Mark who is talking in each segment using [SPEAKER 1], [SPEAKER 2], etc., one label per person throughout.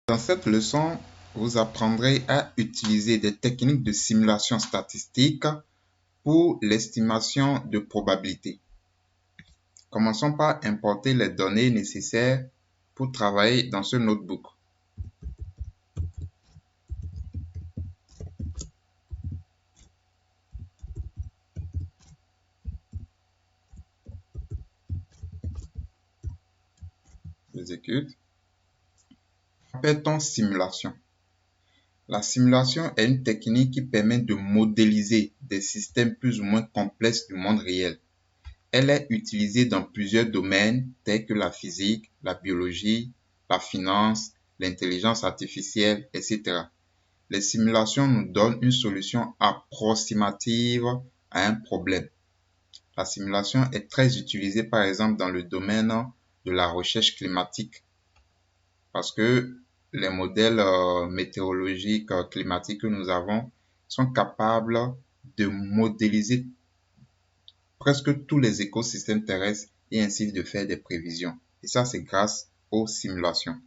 [SPEAKER 1] Dans cette leçon, vous apprendrez à utiliser des techniques de simulation statistique pour l'estimation de probabilité. Commençons par importer les données nécessaires pour travailler dans ce notebook. J'exécute. Appelle-t-on simulation? La simulation est une technique qui permet de modéliser des systèmes plus ou moins complexes du monde réel. Elle est utilisée dans plusieurs domaines tels que la physique, la biologie, la finance, l'intelligence artificielle, etc. Les simulations nous donnent une solution approximative à un problème. La simulation est très utilisée par exemple dans le domaine de la recherche climatique parce que les modèles météorologiques climatiques que nous avons sont capables de modéliser presque tous les écosystèmes terrestres et ainsi de faire des prévisions. Et ça, c'est grâce aux simulations.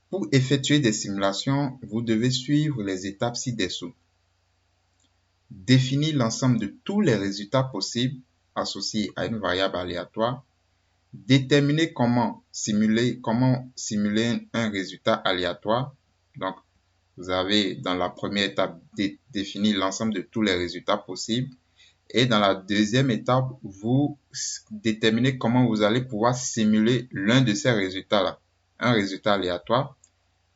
[SPEAKER 1] Pour effectuer des simulations, vous devez suivre les étapes ci-dessous. Définir l'ensemble de tous les résultats possibles associés à une variable aléatoire. Déterminer comment simuler un résultat aléatoire. Donc, vous avez dans la première étape définir l'ensemble de tous les résultats possibles. Et dans la deuxième étape, vous déterminez comment vous allez pouvoir simuler l'un de ces résultats-là, un résultat aléatoire,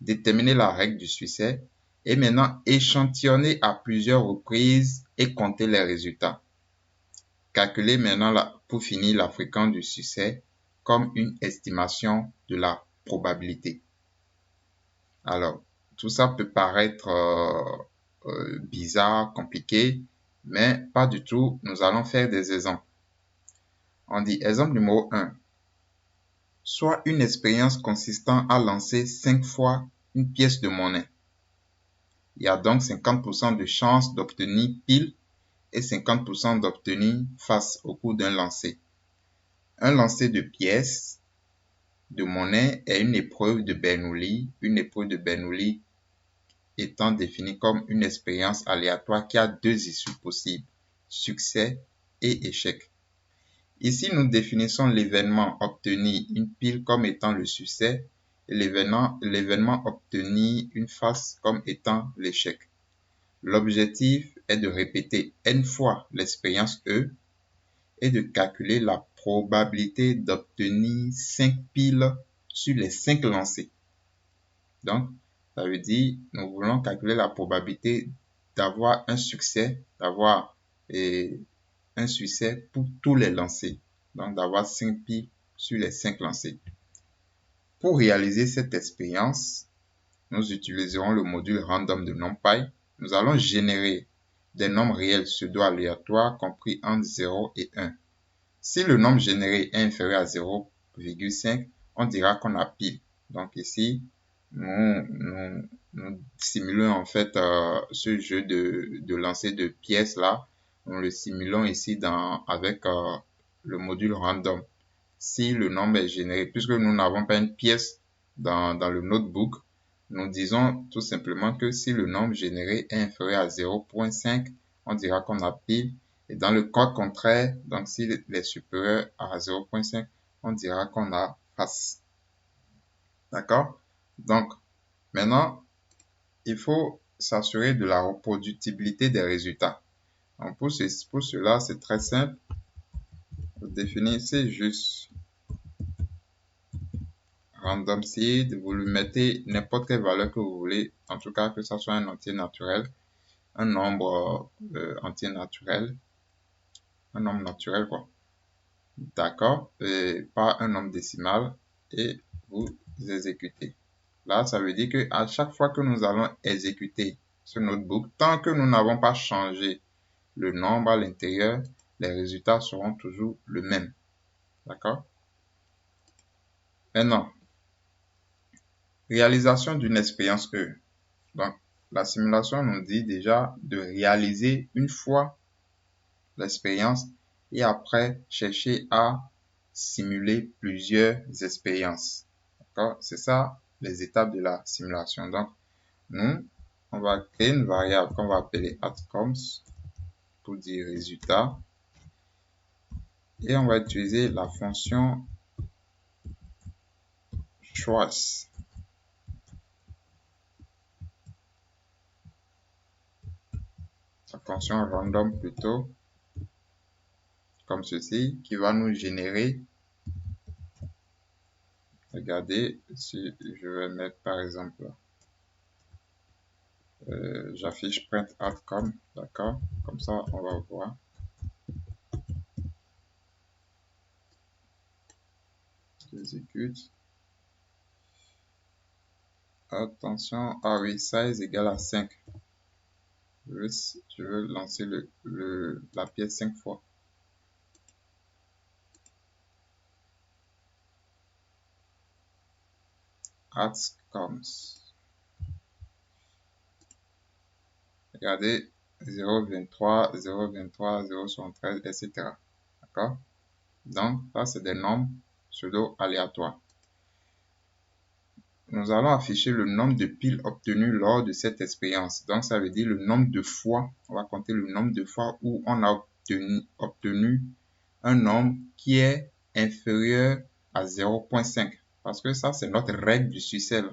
[SPEAKER 1] déterminer la règle du succès et maintenant échantillonner à plusieurs reprises et compter les résultats. Calculer maintenant pour finir la fréquence du succès comme une estimation de la probabilité. Alors, tout ça peut paraître bizarre, compliqué, mais pas du tout. Nous allons faire des exemples. On dit exemple numéro 1. Soit une expérience consistant à lancer 5 fois une pièce de monnaie. Il y a donc 50% de chances d'obtenir pile et 50% d'obtenir face au cours d'un lancer. Un lancer de pièces de monnaie est une épreuve de Bernoulli. Une épreuve de Bernoulli étant définie comme une expérience aléatoire qui a deux issues possibles, succès et échec. Ici, nous définissons l'événement obtenir une pile comme étant le succès et l'événement obtenir une face comme étant l'échec. L'objectif est de répéter n fois l'expérience E et de calculer la probabilité d'obtenir 5 piles sur les 5 lancés. Donc, ça veut dire, nous voulons calculer la probabilité d'avoir un succès, un succès pour tous les lancers. Donc, d'avoir 5 piles sur les 5 lancés. Pour réaliser cette expérience, nous utiliserons le module random de NumPy. Nous allons générer des nombres réels pseudo-aléatoires compris entre 0 et 1. Si le nombre généré est inférieur à 0,5, on dira qu'on a pile. Donc ici, nous simulons en fait ce jeu de lancer de pièces là. Nous le simulons ici avec le module random. Si le nombre est généré, puisque nous n'avons pas une pièce dans le notebook, nous disons tout simplement que si le nombre généré est inférieur à 0,5, on dira qu'on a pile. Et dans le cas contraire, donc s'il est supérieur à 0,5, on dira qu'on a face. D'accord? Donc, maintenant, il faut s'assurer de la reproductibilité des résultats. Donc, pour cela, c'est très simple. Vous définissez juste random seed, vous lui mettez n'importe quelle valeur que vous voulez, en tout cas que ce soit un entier naturel, un nombre entier naturel, un nombre naturel quoi. D'accord, pas un nombre décimal et vous exécutez. Là, ça veut dire que à chaque fois que nous allons exécuter ce notebook, tant que nous n'avons pas changé le nombre à l'intérieur, les résultats seront toujours le même. D'accord? Maintenant, réalisation d'une expérience E. Donc, la simulation nous dit déjà de réaliser une fois l'expérience et après chercher à simuler plusieurs expériences. D'accord? C'est ça les étapes de la simulation. Donc, nous, on va créer une variable qu'on va appeler outcomes pour dire résultat. Et on va utiliser la fonction choice. La fonction random plutôt, comme ceci, qui va nous générer. Regardez, si je vais mettre par exemple, j'affiche print outcome, d'accord? Comme ça, on va voir. J'exécute. Attention, ah oui, size égale à 5. Je veux lancer la pièce 5 fois. Outcomes. Regardez, 0,23, 0,23, 0,73, etc. D'accord? Donc, ça, c'est des nombres pseudo-aléatoires. Nous allons afficher le nombre de piles obtenues lors de cette expérience. Donc, ça veut dire le nombre de fois, on va compter le nombre de fois où on a obtenu un nombre qui est inférieur à 0,5. Parce que ça, c'est notre règle du succès.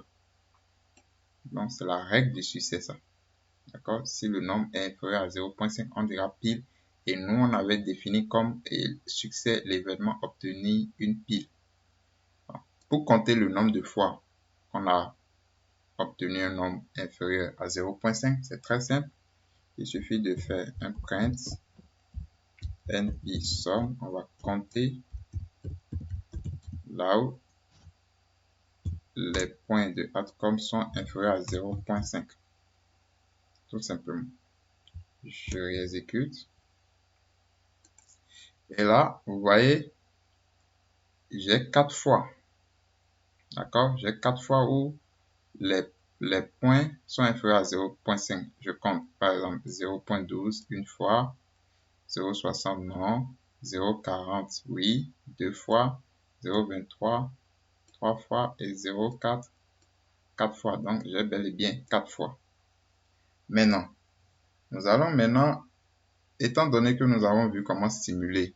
[SPEAKER 1] Donc, c'est la règle du succès, ça. D'accord? Si le nombre est inférieur à 0,5, on dira pile. Et nous, on avait défini comme succès l'événement obtenu une pile. Pour compter le nombre de fois qu'on a obtenu un nombre inférieur à 0,5, c'est très simple. Il suffit de faire un print np_sum. On va compter là où les points de outcome sont inférieurs à 0,5. Tout simplement. Je réexécute. Et là, vous voyez, j'ai 4 fois. D'accord? J'ai 4 fois où les points sont inférieurs à 0,5. Je compte par exemple 0,12 une fois, 0,60 non, 0,40 oui, 2 fois, 0,23 3 fois et 0,4 4 fois. Donc j'ai bel et bien 4 fois. Maintenant, nous allons maintenant, étant donné que nous avons vu comment simuler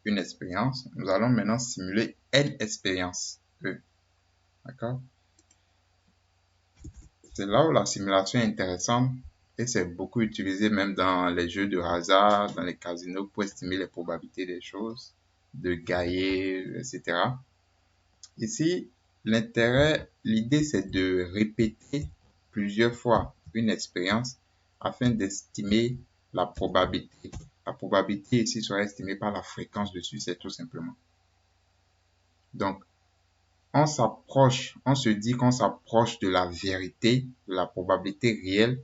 [SPEAKER 1] une expérience, nous allons maintenant simuler une expérience. D'accord? C'est là où la simulation est intéressante et c'est beaucoup utilisé même dans les jeux de hasard, dans les casinos pour estimer les probabilités des choses, de gagner, etc. Ici, l'idée c'est de répéter plusieurs fois une expérience afin d'estimer la probabilité. La probabilité ici sera estimée par la fréquence de succès tout simplement. Donc, on se dit qu'on s'approche de la vérité, de la probabilité réelle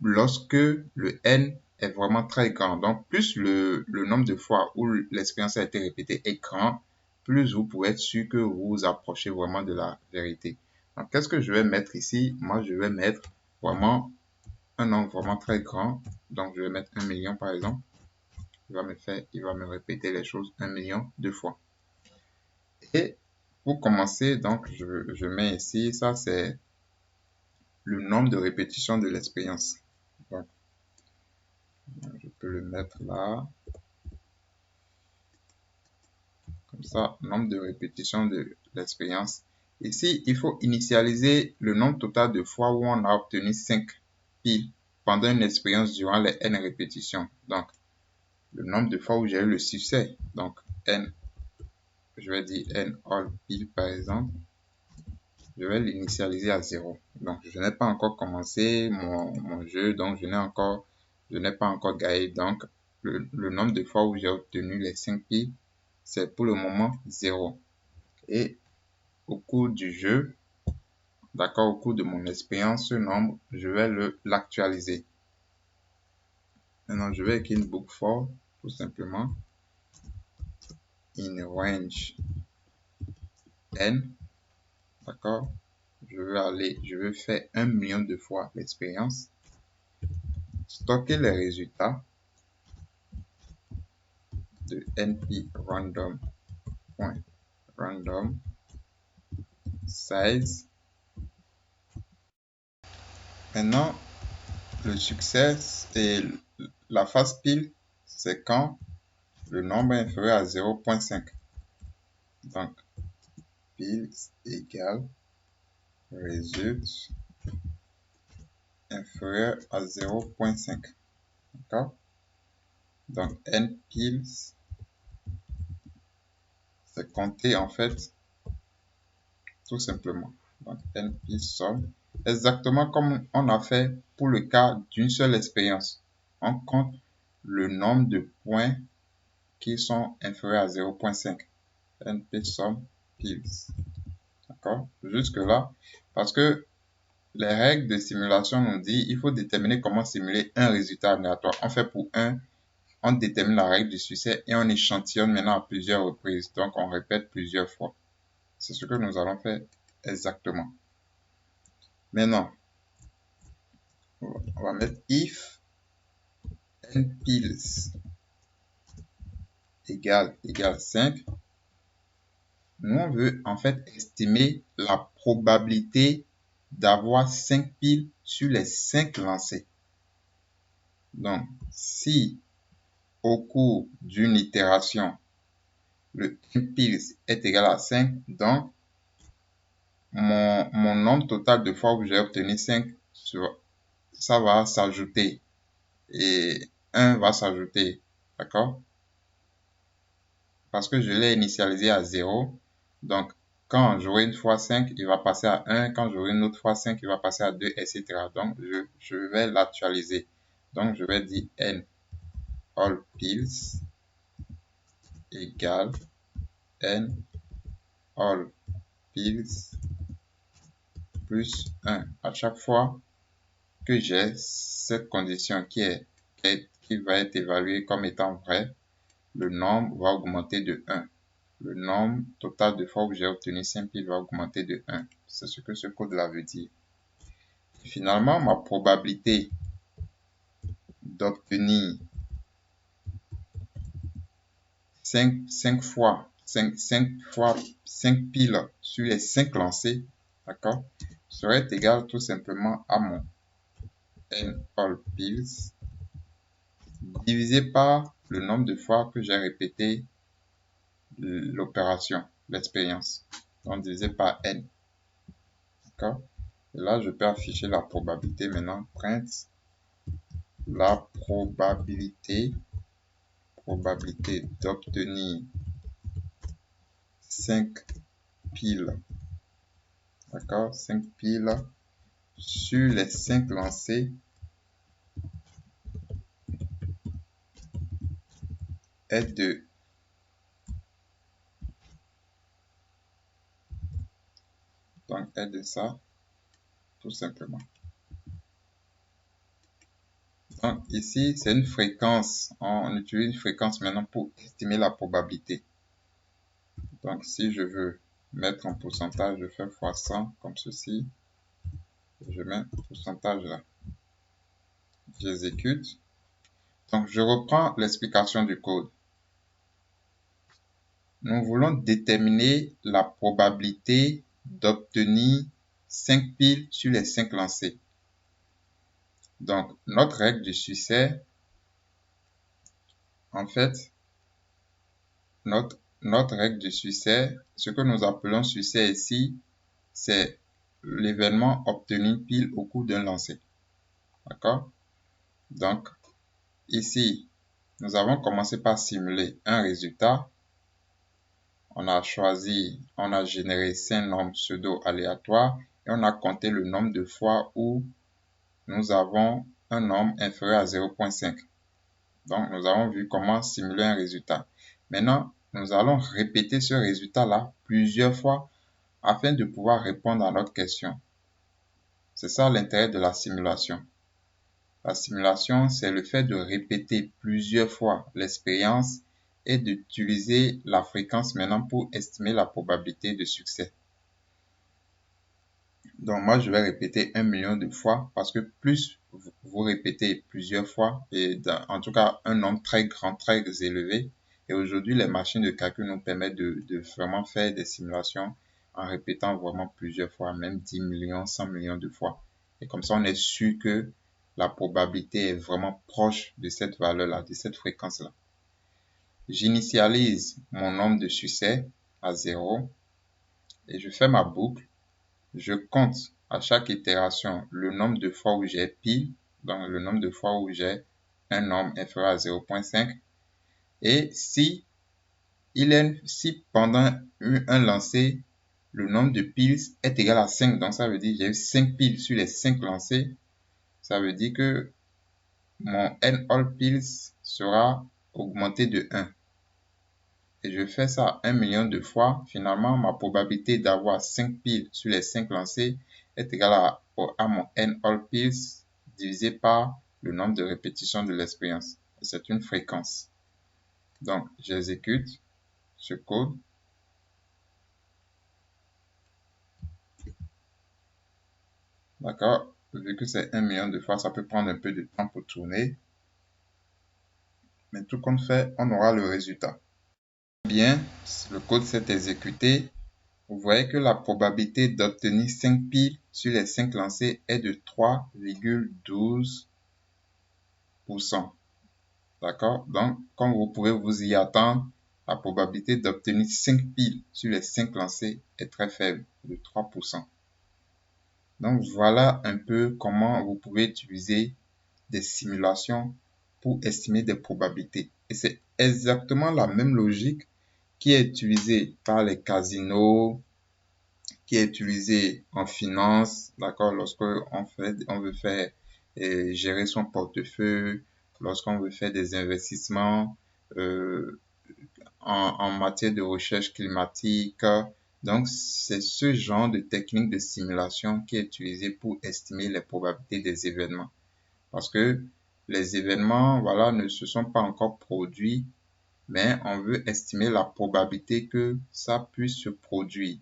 [SPEAKER 1] lorsque le n est vraiment très grand. Donc, plus le nombre de fois où l'expérience a été répétée est grand, plus vous pouvez être sûr que vous vous approchez vraiment de la vérité. Donc, qu'est-ce que je vais mettre ici? Moi, je vais mettre vraiment un nombre vraiment très grand. Donc, je vais mettre 1 million par exemple. Il va me répéter les choses 1 million de fois. Et pour commencer, donc, je mets ici, ça c'est le nombre de répétitions de l'expérience. Donc, je peux le mettre là. Comme ça, nombre de répétitions de l'expérience. Ici, il faut initialiser le nombre total de fois où on a obtenu 5 piles pendant une expérience durant les n répétitions. Donc, le nombre de fois où j'ai eu le succès. Donc, n, je vais dire n all pile par exemple. Je vais l'initialiser à 0. Donc, je n'ai pas encore commencé mon jeu, donc je n'ai pas encore gagné. Donc, le nombre de fois où j'ai obtenu les 5 piles, c'est pour le moment 0. Et au cours du jeu, d'accord, au cours de mon expérience, ce nombre, je vais l'actualiser. Maintenant, je vais écrire une boucle for, tout simplement, in range n, d'accord. Je vais faire 1 million de fois l'expérience, stocker les résultats de np random.random size. Maintenant, le succès et la phase pile, c'est quand le nombre est inférieur à 0.5. Donc, pile égale résulte inférieur à 0.5. D'accord? Donc, n piles, c'est compter en fait tout simplement. Donc, n piles somme, exactement comme on a fait pour le cas d'une seule expérience. On compte le nombre de points qui sont inférieurs à 0.5. n piles somme piles. D'accord? Jusque là, parce que les règles de simulation nous disent il faut déterminer comment simuler un résultat aléatoire. On fait pour un, on détermine la règle du succès et on échantillonne maintenant à plusieurs reprises. Donc, on répète plusieurs fois. C'est ce que nous allons faire exactement. Maintenant, on va mettre if n piles égale 5. Nous, on veut en fait estimer la probabilité d'avoir 5 piles sur les 5 lancés. Donc, si au cours d'une itération, le n piles est égal à 5, donc mon nombre total de fois où j'ai obtenu 5, ça va s'ajouter et 1 va s'ajouter, d'accord? Parce que je l'ai initialisé à 0, donc quand j'aurai une fois 5, il va passer à 1, quand j'aurai une autre fois 5, il va passer à 2, etc. Donc je vais l'actualiser. Donc je vais dire n all piles égale n all piles plus 1. À chaque fois que j'ai cette condition qui va être évaluée comme étant vraie, le nombre va augmenter de 1. Le nombre total de fois où j'ai obtenu 5 piles va augmenter de 1. C'est ce que ce code-là veut dire. Et finalement, ma probabilité d'obtenir 5 piles sur les 5 lancés, d'accord, serait égal tout simplement à mon n all piles divisé par le nombre de fois que j'ai répété l'opération, l'expérience. Donc divisé par n. D'accord? Et là, je peux afficher la probabilité maintenant. Print la probabilité d'obtenir 5 piles. D'accord? 5 piles sur les 5 lancés est de ça, tout simplement. Donc ici, c'est une fréquence. On utilise une fréquence maintenant pour estimer la probabilité. Donc si je veux mettre en pourcentage, je fais fois 100 comme ceci. Je mets un pourcentage là. J'exécute. Donc je reprends l'explication du code. Nous voulons déterminer la probabilité d'obtenir 5 piles sur les 5 lancés. Donc, notre règle du succès, en fait, notre règle du succès, ce que nous appelons succès ici, c'est l'événement obtenu pile au cours d'un lancer. D'accord? Donc, ici, nous avons commencé par simuler un résultat. On a généré 5 nombres pseudo aléatoires et on a compté le nombre de fois où nous avons un nombre inférieur à 0.5. Donc, nous avons vu comment simuler un résultat. Maintenant, nous allons répéter ce résultat-là plusieurs fois afin de pouvoir répondre à notre question. C'est ça l'intérêt de la simulation. La simulation, c'est le fait de répéter plusieurs fois l'expérience et d'utiliser la fréquence maintenant pour estimer la probabilité de succès. Donc moi, je vais répéter 1 million de fois parce que plus vous répétez plusieurs fois, et en tout cas un nombre très grand, très élevé, et aujourd'hui les machines de calcul nous permettent de vraiment faire des simulations en répétant vraiment plusieurs fois, même 10 millions, 100 millions de fois. Et comme ça, on est sûr que la probabilité est vraiment proche de cette valeur-là, de cette fréquence-là. J'initialise mon nombre de succès à 0 et je fais ma boucle. Je compte à chaque itération le nombre de fois où j'ai pile, donc le nombre de fois où j'ai un nombre inférieur à 0.5. Et si pendant un lancer, le nombre de piles est égal à 5, donc ça veut dire que j'ai eu 5 piles sur les 5 lancés, ça veut dire que mon N all piles sera augmenté de 1. Et je fais ça 1 million de fois, finalement, ma probabilité d'avoir 5 piles sur les 5 lancés est égale à mon N all piles divisé par le nombre de répétitions de l'expérience. C'est une fréquence. Donc, j'exécute ce code. D'accord? Vu que c'est 1 million de fois, ça peut prendre un peu de temps pour tourner. Mais tout compte fait, on aura le résultat. Bien, le code s'est exécuté. Vous voyez que la probabilité d'obtenir 5 piles sur les 5 lancés est de 3,12%. D'accord? Donc, comme vous pouvez vous y attendre, la probabilité d'obtenir 5 piles sur les 5 lancés est très faible, de 3%. Donc, voilà un peu comment vous pouvez utiliser des simulations pour estimer des probabilités. Et c'est exactement la même logique qui est utilisée par les casinos, qui est utilisée en finance, d'accord, lorsqu'on veut faire gérer son portefeuille, lorsqu'on veut faire des investissements en matière de recherche climatique. Donc, c'est ce genre de technique de simulation qui est utilisée pour estimer les probabilités des événements. Parce que les événements, voilà, ne se sont pas encore produits, mais on veut estimer la probabilité que ça puisse se produire.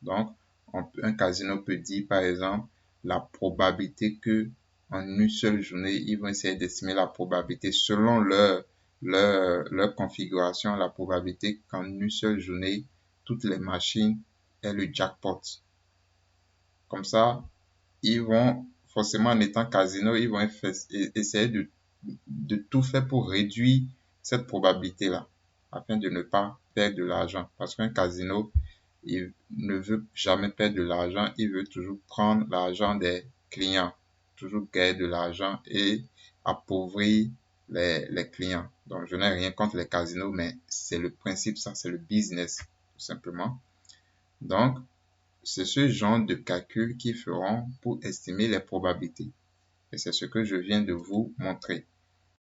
[SPEAKER 1] Donc, un casino peut dire, par exemple, la probabilité que en une seule journée, ils vont essayer d'estimer la probabilité selon leur configuration, la probabilité qu'en une seule journée, toutes les machines aient le jackpot. Comme ça, ils vont, forcément en étant casino, ils vont essayer de tout faire pour réduire cette probabilité-là, afin de ne pas perdre de l'argent. Parce qu'un casino, il ne veut jamais perdre de l'argent, il veut toujours prendre l'argent des clients, toujours gagner de l'argent et appauvrir les clients. Donc, je n'ai rien contre les casinos, mais c'est le principe, ça, c'est le business, tout simplement. Donc, c'est ce genre de calcul qu'ils feront pour estimer les probabilités. Et c'est ce que je viens de vous montrer.